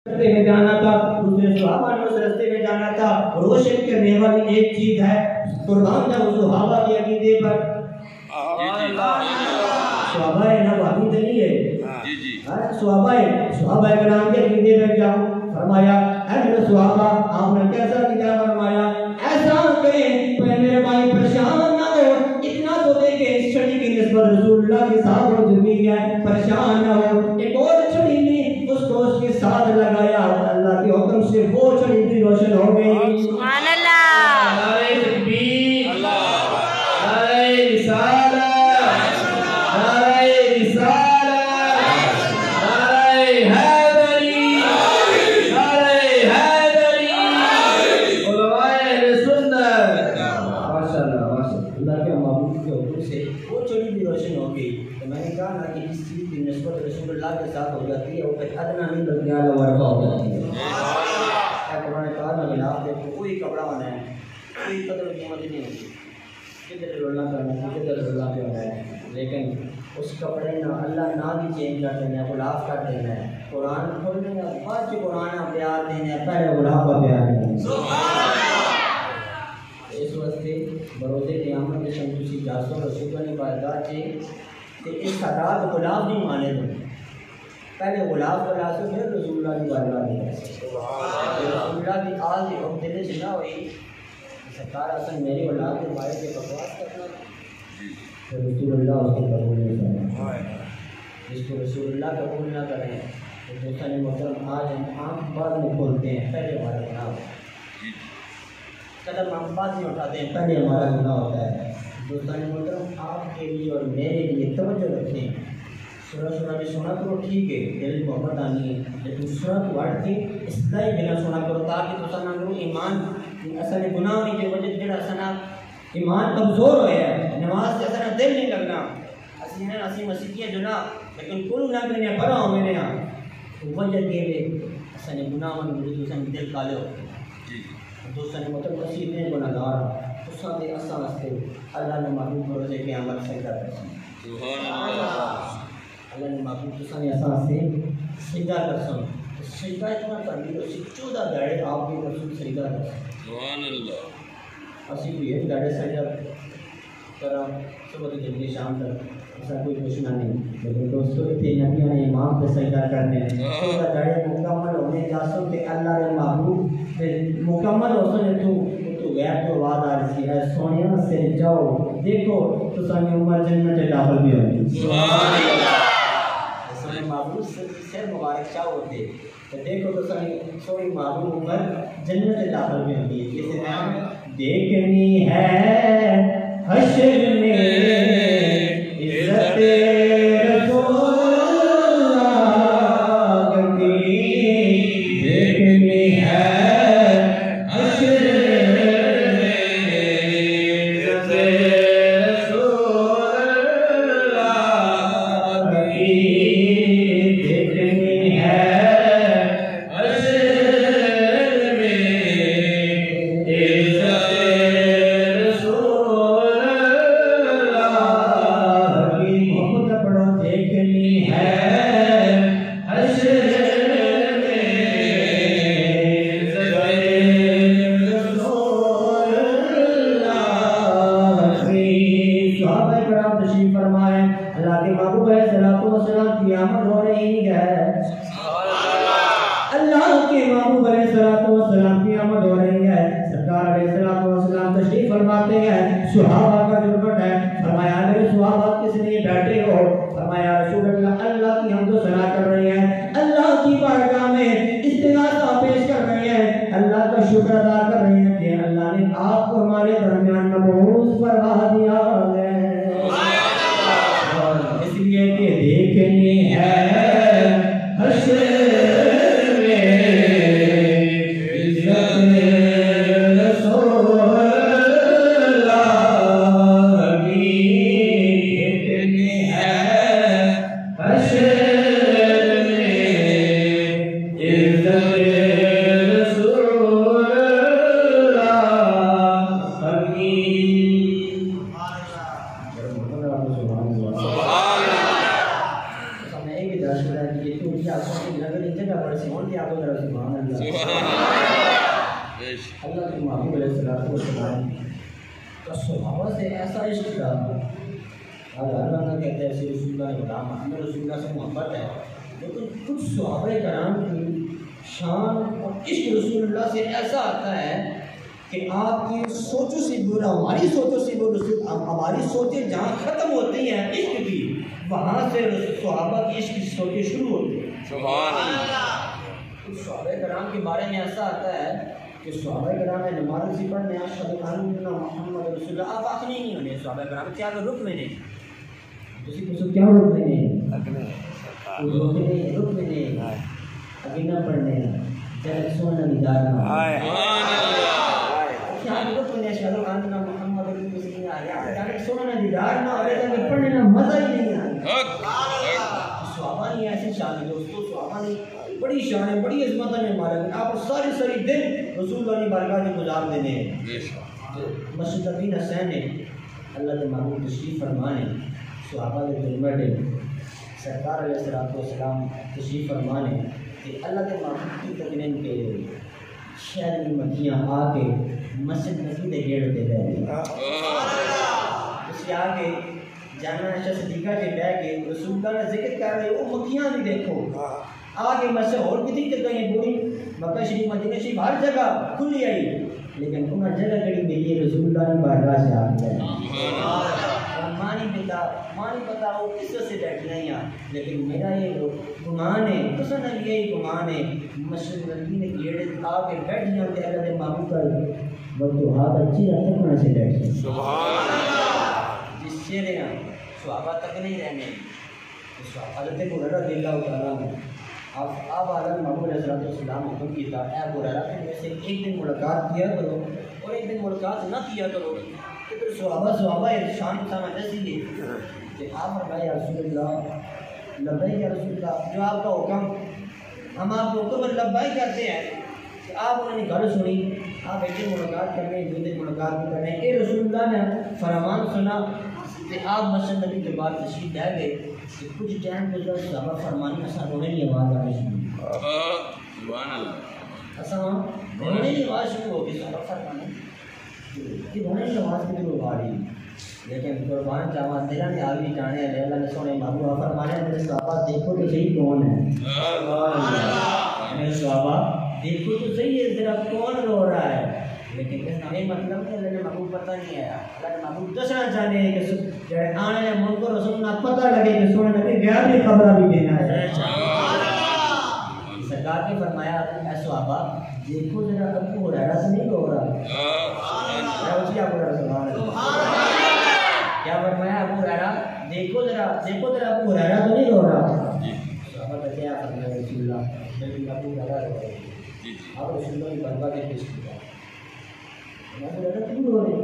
रास्ते में जाना था, दूसरे सहाबा ने उस रास्ते में जाना था। रोशन करने वाली एक चीज है, कुर्बान था उस सहाबा के अकीदे पर। सहाबा है ना, वादी तो नहीं है। सहाबा कराम के अकीदे पर जाओ, फरमाया ऐ मेरे सहाबा आपने कैसा किया? फरमाया ऐसा करें मेरे भाई परेशान ना हो, इतना तो देखे इस छड़ी की निस्बत रसूलुल्लाह के साथ हो चुकी है, परेशान ना हो। एक और छड़ी ली, उसको उसके साथ लगाया, अल्लाह के हुक्म से वो छड़ी भी रोशन हो गई। सुभान अल्लाह, नारे तकबीर, नारे रिसालत, नारे रिसालत, नारे हैदरी, नारे हैदरी, उलमाए सुन्नत। माशाअल्लाह माशाअल्लाह, अल्लाह के महबूब के हुक्म से वो छड़ी भी रोशन हो गई। तो मैंने कहा ना कि इस चीज़ की निस्बत रसूलुल्लाह के साथ हो जाती है, वो अदना नहीं बल्कि आला वरफा हो जाती है। कुरान कहा ना खिलाफ देखो, कोई कपड़ा होना है, कोई कदर कीमत नहीं होती, किधर रोना करना है, किधर रोना करना है, लेकिन उस कपड़े ना अल्लाह ना भी चेंज कर देना है, गुलाब कर देना है। कुरान खोल देना, बाद जो कुरान प्यार देना है, पहले गुलाब का प्यार देना है। इस वास्ते बरोज़े क़यामत के शमसी जासो रसूल ने बारगाह से इस सादात गुलाब नहीं माने थे, पहले गुलाब का लासो फिर रसूलुल्लाह की बारगाह में रसूलुल्लाह की आल की हम दिल से ना हुई सरकार असल मेरी औलाद के बारे में बकवास करना, तो रसूलुल्लाह उसको कबूल नहीं करें। जिसको रसूलुल्लाह कबूल ना करें तो दोस्तों मोहतरम आज हम आँख बाद में खोलते हैं, पहले हमारा गुनाह होता है, कदम हम बाद में उठाते हैं, पहले हमारा गुनाह होता है। दोस्तों मोहतरम आपके लिए और मेरे लिए तवज्जो रखें। सुना भी सुना करो, ठीक है, दिल मोहब्बत आनी है, लेकिन सुना तो हट के इसलिए बिना सुना करो ताकि तो ना करो ईमान असल गुनाह की वजह जरा असना ईमान कमज़ोर हो है, नमाज से असना दिल नहीं लगना, असी मसीकिया जो ना लेकिन कुल ना करने बड़ा हो मेरे यहाँ वजह के असल गुनाह में दिल काले हो। दोस्तों ने मतलब मसीह ने गुनाहगार उसका दे असा वास्ते अल्लाह ने मालूम करो जे के अमल सजदा कर, सुभान अल्लाह, अल्लाह ने मालूम तुसा ने असा से सजदा कर, सजदा इतना कर दियो 14 गाड़े आप भी रसूल सजदा कर, सुभान अल्लाह। असी भी एक गाड़े सजदा करा सुबह से जल्दी शाम तक ऐसा कोई पूछना नहीं, लेकिन दोस्तों इतने नबियों ने इमाम पे सजदा करने 14 गाड़े मुकम्मल होने जासो के अल्लाह ने महबूब मुकम्मल हो सके तो गैर तो आवाज आ रही है सोनिया से जाओ देखो तो सानी उम्र जन्नत दाखिल भी होगी, सुभान अल्लाह। सोनी महबूब से मुबारक चाह होते तो देखो तो सानी सोनी महबूब उम्र जन्नत दाखिल भी होगी। जैसे नाम देखनी है हश्र में इज्जत जरा सुभान अल्लाह। अल्लाह के महबूब अलैहिस्सलाम का सहाबा से ऐसा इश्क था। अल्लाह कहते हैं रसूलुल्लाह ने गुलाम हमें रसूलुल्लाह से मोहब्बत है, लेकिन कुछ सहाबा कराम की शान और इश्क रसूलुल्लाह से ऐसा आता है कि आपकी सोचों से बुरा, हमारी सोचों से बुरा, हमारी सोचें जहाँ ख़त्म होती हैं इश्क की, वहाँ से सहाबा की इश्क की सोचें शुरू होती हैं। सुभान अल्लाह। कुछ सहाबा कराम के बारे में ऐसा आता है कि सहाबा कराम ने नमाज़ से पढ़ने अशहदु अन्ना मुहम्मद रसूलुल्लाह आप आखिरी नहीं होने सहाबा कराम क्या रुक में नहीं किसी को क्या रुक में नहीं रुक में नहीं अभी ना पढ़ने जब सोना निदार ना क्या रुक में अशहदु अन्ना मुहम्मद रसूलुल्लाह डायरेक्ट सोना ना निदार ना और जब पढ़ने ना मज़ा ही नहीं आता। सहाबा ने ऐसी शान दोस्तों, सहाबा ने बड़ी शान है, बड़ी इज़्ज़त है हमारे आप सारी सारी दिन रसूलुल्लाह की बारगाह में गुजार देने हैं। मस्जिद नबी हसैन ने अल्लाह के महबूब तशरीफ़ फरमाने सहाबा के दिलमर्द सरकार अलैहिस्सलाम तशरीफ़ फरमाने कि अल्लाह के महबूब की तकरीन के शहर की मक्खियाँ आके मस्जिद नबी के गेट पे रहे उसके आगे जाना सिद्दीक़ा के बह के रसूलुल्लाह ने जिक्र कर रहे वो मक्खियाँ भी देखो आगे मस्जिद और कितनी जगह पूरी मक्का शरीफ मदीना शरीफ हर जगह खुली आई, लेकिन उन्हें जगह कड़ी मिली रसूलुल्लाह की बारगाह से आ गए। मानी पता वो किस से बैठी नहीं यार, लेकिन मेरा ये गुमान है पसंद है, यही गुमान है मस्जिद नबी ने गेट आके बैठ जाओ के अल्लाह के महबूब का वो तो हाथ अच्छी रहते कौन से बैठ जिस चेहरे सहाबा तक नहीं रहने हज़रत हुरैरा रज़ियल्लाहु ताला अब आलम महबूब अलैहिस्सलाम हुक्म किया है हुरैरा के वैसे एक दिन मुलाकात किया करो और एक दिन मुलाकात ना किया करो तो फिर सहाबा शान समझ इसलिए कि आप फरमाए या रसूलुल्लाह लब्बैक या रसूलुल्लाह जो आपका हुक्म हम आपको हुक्म लब्बैक कहते हैं कि आप उन्होंने गल सुनी आप एक दिन मुलाकात करने दो दिन मुलाकात भी करने ये रसूलुल्लाह ने फरमान सुना कि आप मस्जिद नबी के बाद तशरीफ ले गए कि कुछ टाइम के जो सहाबा फरमानी असा रोने की आवाज़ आ रही सुभान अल्लाह असा रोने की आवाज़ शुरू हो गई सहाबा फरमाने कि रोने की आवाज़ कितनी आ रही, लेकिन कुर्बान जावा तेरा ने आगे जाने अल्लाह ने सोने महबूब फरमाने मेरे सहाबा देखो तो सही कौन है, मेरे सहाबा देखो तो सही है जरा कौन रो रहा है, लेकिन इसका ये मतलब है अल्लाह ने महबूब पता नहीं है, अल्लाह ने महबूब दसना चाहते हैं कि जब आने वाले मुल्क को रसूल ना पता लगे कि सोने नबी गैर की खबर भी देना है। सरकार ने फरमाया ऐ सहाबा देखो जरा अबू हुरैरा से नहीं रो रहा क्या फरमाया अबू हुरैरा देखो जरा अबू हुरैरा तो नहीं रो रहा सहाबा का क्या फरमाया रसूलुल्लाह लेकिन अबू हुरैरा रो रहे आप रसूलुल्लाह की बारगाह में पेश किया क्यों रो रहे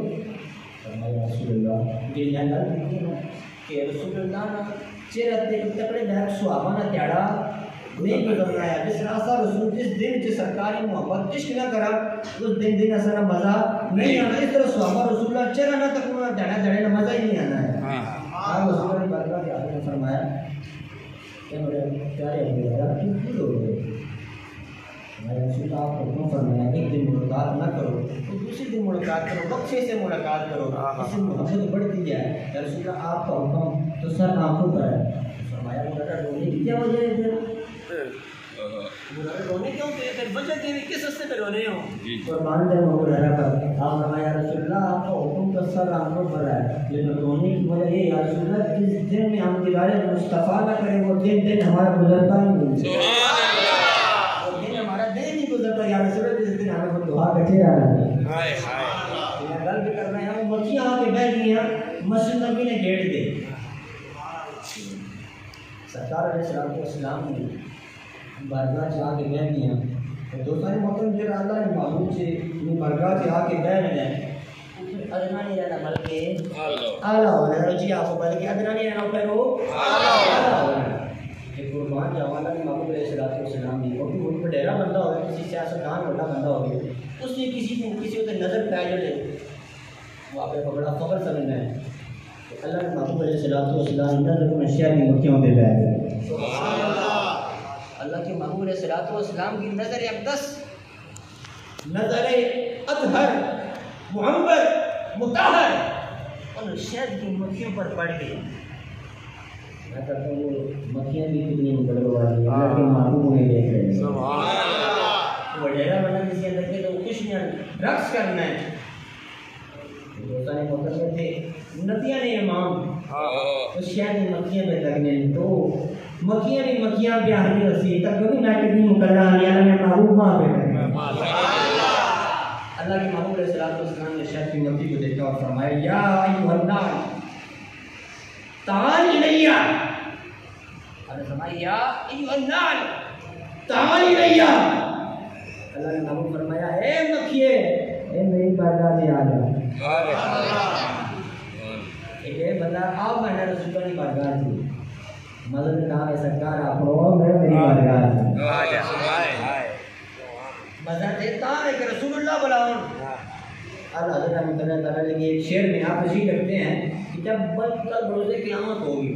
फरमाया रसूलुल्लाह ये जानना कि रसूलुल्लाह ना चेहरे ते तकड़े बैग सहाबा ना त्याड़ा नहीं गुजरना है जिस रास्ता रसूल जिस दिन जिस सरकारी मोहब्बत इश्क ना करा उस दिन असर मज़ा नहीं आना, इस तरह सहाबा रसूलुल्लाह चेहरा ना तक त्याड़ा जड़े ना मज़ा ही नहीं आना है। आप रसूलुल्लाह की बारगाह के आगे फरमाया कि मेरे प्यारे अबू हुरैरा क्यों रो रहे मेरे रसूलुल्लाह आपको क्यों फरमाया एक दिन मुलाकात ना करो तो दूसरे दिन मुलाकात करो, बख्शे से मुलाकात करो, इससे मोहब्बत बढ़ती है। या रसूलुल्लाह आपका हुक्म तो सर आंखों पर है फरमाया हुरैरा रोने की क्या वजह है रोने क्यों पे फिर वजह क्या किस हस्ते पे रोने हो कुर्बान जाए हुरैरा पर आप फरमाया रसूलुल्लाह आपका हुक्म तो सर आंखों पर है, लेकिन रोने की वजह ये या रसूलुल्लाह जिस दिन में हम दीवारे मुस्तफ़ा ना करें वो दिन हमारा गुजरता ही नहीं, वो दिन हमारा दिन नहीं गुजरता या रसूलुल्लाह जिस दिन हमें वो दुआ कटे रहना है। मैं गल भी कर रहे हैं वो मक्खियाँ आके बैठ गई हैं मस्जिद नबी ने गेट दे सरकार अलैहिस्सलाम ने बारगाह से आके बैठ गया तो दोस्तों मोहतरम जो अल्लाह ने महबूब से बारगाह से आके बैठ गए अदना नहीं रहना बल्कि आला होना जी आपको बल्कि अदना नहीं रहना पर वो आला होना कि कुर्बान जवाना ने महबूब अलैहिस्सलाम ने वो भी बहुत बड़ा बंदा हो गया किसी सियासतदान बड़ा बंदा हो गया उसने किसी को नज़र पाया जो वो आप बड़ा फख्र समझना है तो अल्लाह ने महबूब अलैहिस्सलाम नज़र को नशिया की मुट्ठियों पे बैठ गए अल्लाह के महबूब अलैहिस्सलाम की नज़र अक़दस, नज़र अतहर, मुहम्मद, मुताहर और शहद की मक्खियों पर पड़ गई। मैं कहता हूँ मक्खियाँ भी कितनी मुकदर वाली अल्लाह के महबूब उन्हें देख रहे हैं। सुभान अल्लाह। वो डेरा बना किसी अंदर के तो खुशियाँ रक्स करना है। दोस्तान ने पकड़ थे नदियाँ ने इमाम तो शहद की मक्खियाँ पे लगने तो मक्खियाँ भी मक्खियाँ पे आने रसी तक कभी ना कितनी मुकदर आने अल्लाह ने महबूब वहाँ पे अल्लाह के महबूब अलैहिस्सलाम ने शहद की मक्खी को देखा और फरमाया या अय्युहन नास ताल इलैया। अरे फरमाया या अय्युहन नास ताल इलैया। अल्लाह ने महबूब फरमाया ए मक्खिए ए मेरी बारगाह में आ जा। एक बंदा आप मैंने रसूल की बारगाह थी मदद कहा है सरकार आप मैं मेरी बारगाह में आ जा। मदद देता है कि रसूलुल्लाह बुलाओ। अल्लाह ताला के एक शेर में आप इसी करते हैं कि जब कल रोज़े क़यामत होगी,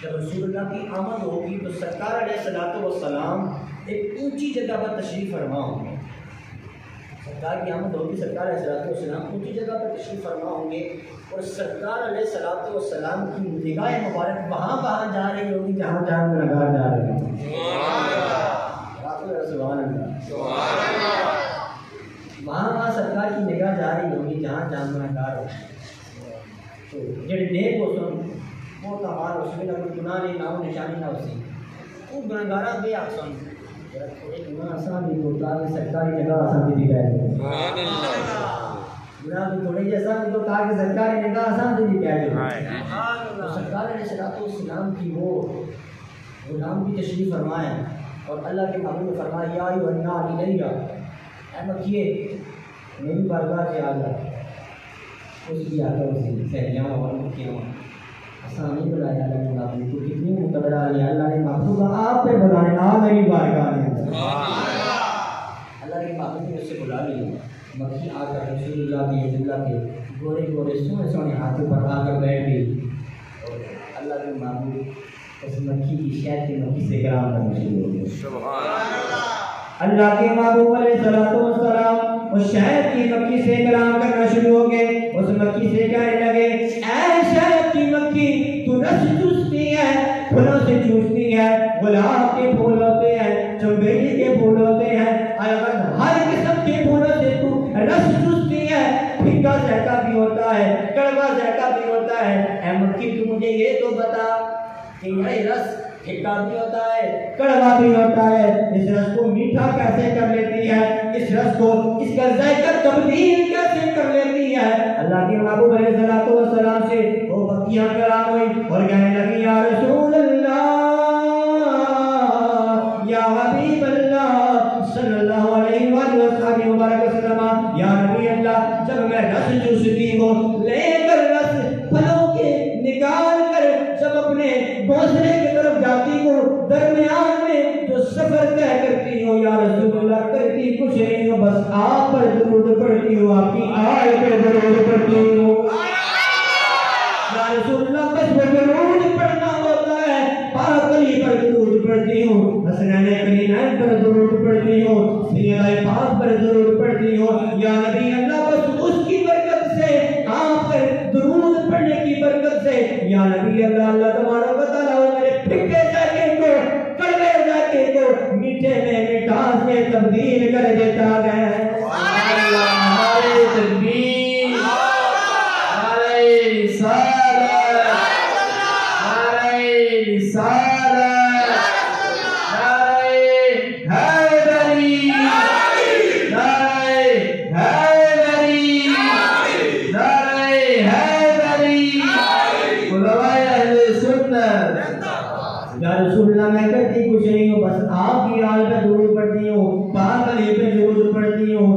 जब रसूलुल्लाह की आमद होगी तो सरकार अलैहिस्सलातु वस्सलाम एक ऊंची जगह पर तशरीफ़ फरमा होंगे। सरकार की आमद होगी, सरकार अलैहिस्सलातु वस्सलाम ऊंची जगह पर तशरीफ़ फरमा होंगे और सरकार अलैहिस्सलातु वस्सलाम की निगाह मुबारक वहाँ जा रही होगी जहाँ जहाँ गुनहगार जा रहे हैं। वहाँ सरकार की निगाह जा रही होगी जहाँ जहाँ गुनहगार हो। तो जेड़े नेक हो सुन वो तमाम उसमें ना कोई गुनाह नहीं नाम निशानी ना उसी वो गुनहगारा बे आप सुन जरा थोड़े गुनाह आसान भी होता है सरकारी जगह आसान भी दिखाए गुनाह भी थोड़े जैसा भी तो कहा कि सरकारी निगाह आसान भी दिखाए। तो सरकार अलैहिस्सलाम की वो गुलाम की तशरीफ़ फरमाए और अल्लाह के महबूब ने फरमाया या अय्युहन नास इलैया ऐ मक्खिए मेरी बारगाह से आ जा। उसकी आकर उसी सहरियाँ और मक्खियाँ आसान नहीं बुलाया अल्लाह ने महबूब को कितनी मुकदरा है अल्लाह ने महबूब आप पे बुलाने ना मेरी बारगाह में अल्लाह के महबूब ने उससे बुला लिया। मक्खी आकर रसूलुल्लाह के गोरे गोरे सोने सोने हाथों पर आकर बैठ गई और अल्लाह के महबूब उस मक्खी की शहद की मक्खी से कलाम करना शुरू हो गया। सुभान अल्लाह। अल्लाह के महबूब अलैहिस्सलातु वस्सलाम उस शहद की मक्खी से कलाम करना शुरू हो गए। उस मक्खी से कहने लगे ऐ शहद की मक्खी तू रस चूसती है, फूलों से चूसती है, गुलाब के फूल होते हैं, चमेली के फूल होते हैं, हर किस्म के फूलों से तू रस चूसती है। फीका जहका भी होता है, कड़वा जहका भी होता है। ऐ मक्खी तू मुझे ये तो बता कि यह रस फीका भी होता है, कड़वा भी होता है, इस रस को मीठा कैसे कर लेती है, इस रस को इसका जायका तब्दील कैसे कर लेती है। अल्लाह के महबूब अलैहिस्सलातु वस्सलाम से वो बत्तियां कलाम हुई और कहने लगी या रसूल अल्लाह या हबीब अल्लाह सल्लल्लाहु अलैहि वसल्लम या नबी अल्लाह जब मैं रस चूसती हूँ लेकर रस फलों के निकाल कर जब अपने घोंसले की तरफ जाती हूँ दरमियान में जो सफर तय करती हूँ या रसूलुल्लाह करती कुछ नहीं हो बस आप पर दुरूद पढ़ती हूँ, आपकी आयत पे दुरूद पढ़ती हूँ या रसूलुल्लाह बस दुरूद पढ़ना होता है। पाक अली पर दुरूद पढ़ती हूँ, हसनैन करीमैन पर दुरूद पढ़ती हूँ, सैयद पाक पर दुरूद पढ़ती हूँ या नबी अल्लाह बस उसकी बरकत से आप पर दुरूद पढ़ने की बरकत से या नबी अल्लाह अल्लाह तबारक व तआला मेरे फिक्के जाके को कड़वे जाके को मीठे में मिठास में तब्दील कर देता है। मैं करती कुछ नहीं हूँ बस आपकी आल पे दुरूद पढ़ती हूँ, पाक अली पे दुरूद पढ़ती हूँ,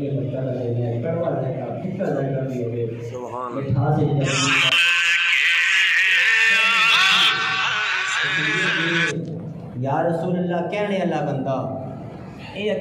ये बच्चा लगे हैं कड़वा जाएगा फिक्का जाएगा भी हो गए मिठा से या रसूल अल्लाह कहने अल्लाह बंदा ये